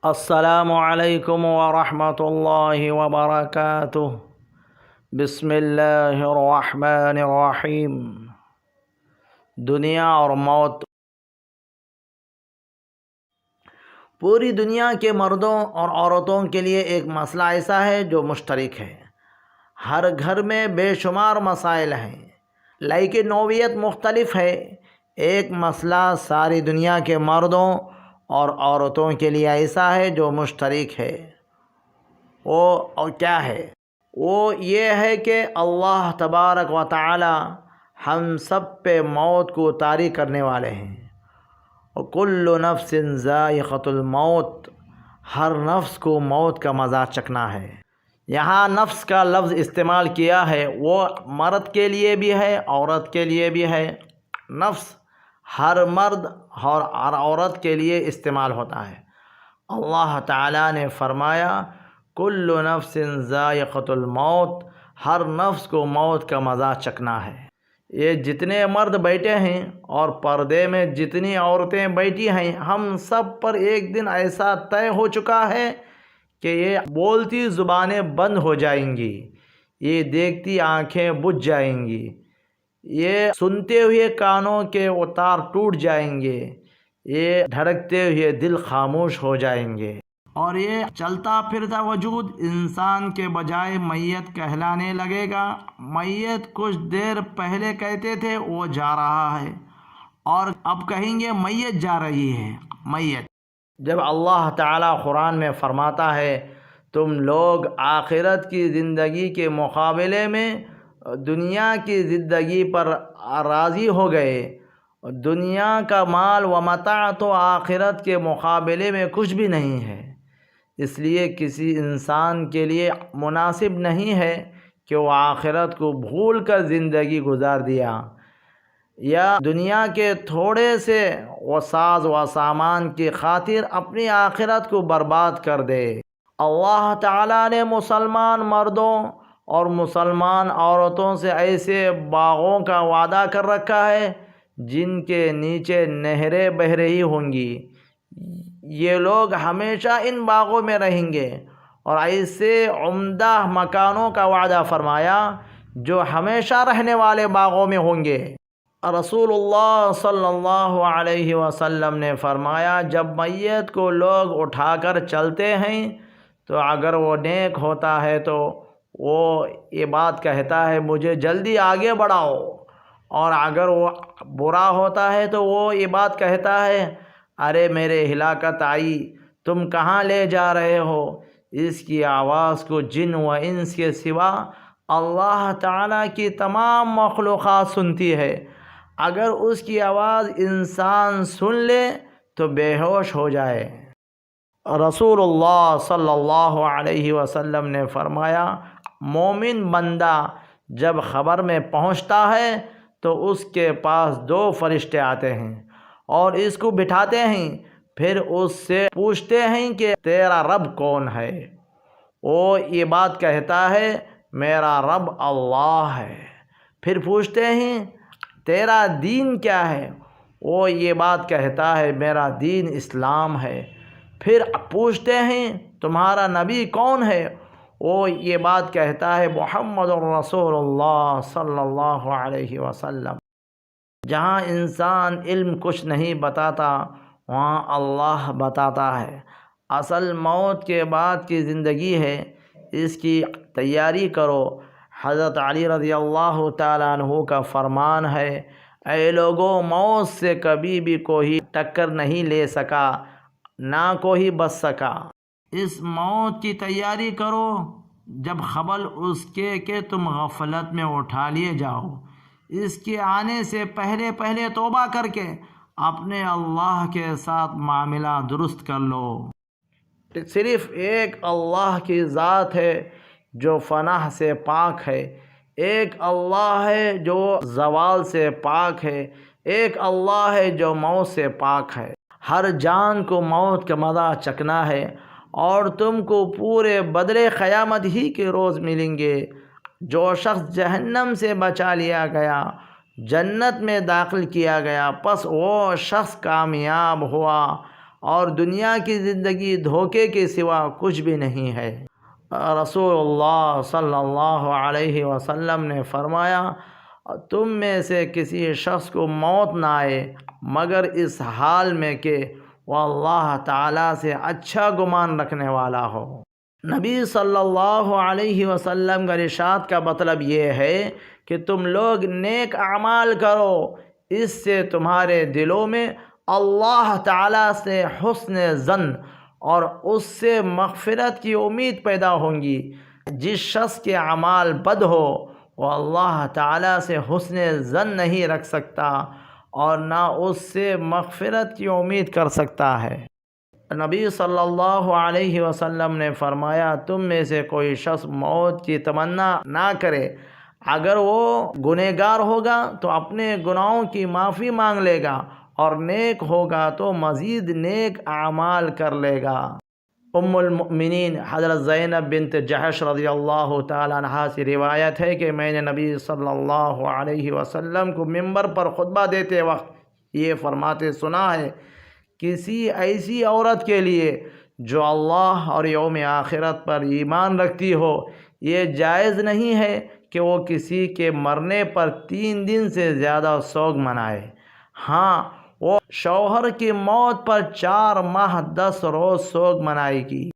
السلام علیکم ورحمۃ اللہ وبرکاتہ۔ بسم اللہ الرحمن الرحیم۔ دنیا اور موت۔ پوری دنیا کے مردوں اور عورتوں کے لیے ایک مسئلہ ایسا ہے جو مشترک ہے۔ ہر گھر میں بے شمار مسائل ہیں، لیکن نوعیت مختلف ہے۔ ایک مسئلہ ساری دنیا کے مردوں اور عورتوں کے لیے ایسا ہے جو مشترک ہے۔ وہ کیا ہے؟ وہ یہ ہے کہ اللہ تبارک و تعالی ہم سب پہ موت کو طاری کرنے والے ہیں۔ وَكُلُّ نَفْسٍ ذَائِقَةُ الْمَوْتِ، ہر نفس کو موت کا مزہ چکھنا ہے۔ یہاں نفس کا لفظ استعمال کیا ہے، وہ مرد کے لیے بھی ہے، عورت کے لیے بھی ہے۔ نفس ہر مرد اور ہر عورت کے لیے استعمال ہوتا ہے۔ اللہ تعالیٰ نے فرمایا کل نفس ذائقۃ الموت، ہر نفس کو موت کا مزہ چکھنا ہے۔ یہ جتنے مرد بیٹھے ہیں اور پردے میں جتنی عورتیں بیٹھی ہیں، ہم سب پر ایک دن ایسا طے ہو چکا ہے کہ یہ بولتی زبانیں بند ہو جائیں گی، یہ دیکھتی آنکھیں بجھ جائیں گی، یہ سنتے ہوئے کانوں کے اوتار ٹوٹ جائیں گے، یہ دھڑکتے ہوئے دل خاموش ہو جائیں گے، اور یہ چلتا پھرتا وجود انسان کے بجائے میت کہلانے لگے گا۔ میت کچھ دیر پہلے کہتے تھے وہ جا رہا ہے، اور اب کہیں گے میت جا رہی ہے۔ میت جب اللہ تعالیٰ قرآن میں فرماتا ہے تم لوگ آخرت کی زندگی کے مقابلے میں دنیا کی زندگی پر راضی ہو گئے، دنیا کا مال و متاع تو آخرت کے مقابلے میں کچھ بھی نہیں ہے، اس لیے کسی انسان کے لیے مناسب نہیں ہے کہ وہ آخرت کو بھول کر زندگی گزار دیا، یا دنیا کے تھوڑے سے ساز و سامان کی خاطر اپنی آخرت کو برباد کر دے۔ اللہ تعالیٰ نے مسلمان مردوں اور مسلمان عورتوں سے ایسے باغوں کا وعدہ کر رکھا ہے جن کے نیچے نہریں بہہ رہی ہوں گی، یہ لوگ ہمیشہ ان باغوں میں رہیں گے، اور ایسے عمدہ مکانوں کا وعدہ فرمایا جو ہمیشہ رہنے والے باغوں میں ہوں گے۔ رسول اللہ صلی اللہ علیہ وسلم نے فرمایا جب میت کو لوگ اٹھا کر چلتے ہیں تو اگر وہ نیک ہوتا ہے تو وہ یہ بات کہتا ہے مجھے جلدی آگے بڑھاؤ، اور اگر وہ برا ہوتا ہے تو وہ یہ بات کہتا ہے ارے میرے ہلاکت آئی، تم کہاں لے جا رہے ہو؟ اس کی آواز کو جن و انس کے سوا اللہ تعالیٰ کی تمام مخلوقات سنتی ہے۔ اگر اس کی آواز انسان سن لے تو بے ہوش ہو جائے۔ رسول اللہ صلی اللہ علیہ وسلم نے فرمایا مومن بندہ جب خبر میں پہنچتا ہے تو اس کے پاس دو فرشتے آتے ہیں اور اس کو بٹھاتے ہیں، پھر اس سے پوچھتے ہیں کہ تیرا رب کون ہے؟ وہ یہ بات کہتا ہے میرا رب اللہ ہے۔ پھر پوچھتے ہیں تیرا دین کیا ہے؟ وہ یہ بات کہتا ہے میرا دین اسلام ہے۔ پھر پوچھتے ہیں تمہارا نبی کون ہے؟ وہ یہ بات کہتا ہے محمد الرسول اللہ صلی اللہ علیہ وسلم۔ جہاں انسان علم کچھ نہیں بتاتا وہاں اللہ بتاتا ہے۔ اصل موت کے بعد کی زندگی ہے، اس کی تیاری کرو۔ حضرت علی رضی اللہ تعالیٰ عنہ کا فرمان ہے اے لوگو موت سے کبھی بھی کوئی ٹکر نہیں لے سکا، نہ کوئی بچ سکا۔ اس موت کی تیاری کرو جب قبل اس کے کہ تم غفلت میں اٹھا لیے جاؤ۔ اس کے آنے سے پہلے پہلے توبہ کر کے اپنے اللہ کے ساتھ معاملہ درست کر لو۔ صرف ایک اللہ کی ذات ہے جو فنا سے پاک ہے، ایک اللہ ہے جو زوال سے پاک ہے، ایک اللہ ہے جو موت سے پاک ہے۔ ہر جان کو موت کا مزہ چکھنا ہے، اور تم کو پورے بدلے قیامت ہی کے روز ملیں گے۔ جو شخص جہنم سے بچا لیا گیا، جنت میں داخل کیا گیا، پس وہ شخص کامیاب ہوا، اور دنیا کی زندگی دھوکے کے سوا کچھ بھی نہیں ہے۔ رسول اللہ صلی اللہ علیہ وسلم نے فرمایا، تم میں سے کسی شخص کو موت نہ آئے مگر اس حال میں کہ وہ اللہ تعالیٰ سے اچھا گمان رکھنے والا ہو۔ نبی صلی اللہ علیہ وسلم کا ارشاد کا مطلب یہ ہے کہ تم لوگ نیک اعمال کرو، اس سے تمہارے دلوں میں اللہ تعالیٰ سے حسن ظن اور اس سے مغفرت کی امید پیدا ہوں گی۔ جس شخص کے اعمال بد ہو وہ اللہ تعالیٰ سے حسن ظن نہیں رکھ سکتا اور نہ اس سے مغفرت کی امید کر سکتا ہے۔ نبی صلی اللہ علیہ وسلم نے فرمایا، تم میں سے کوئی شخص موت کی تمنا نہ کرے، اگر وہ گنہگار ہوگا تو اپنے گناہوں کی معافی مانگ لے گا اور نیک ہوگا تو مزید نیک اعمال کر لے گا۔ ام المؤمنین حضرت زینب بنت جحش رضی اللہ تعالیٰ عنہا سے روایت ہے کہ میں نے نبی صلی اللہ علیہ وسلم کو منبر پر خطبہ دیتے وقت یہ فرماتے سنا ہے، کسی ایسی عورت کے لیے جو اللہ اور یوم آخرت پر ایمان رکھتی ہو، یہ جائز نہیں ہے کہ وہ کسی کے مرنے پر 3 دن سے زیادہ سوگ منائے۔ ہاں، وہ شوہر کی موت پر 4 ماہ 10 روز سوگ منائے گی۔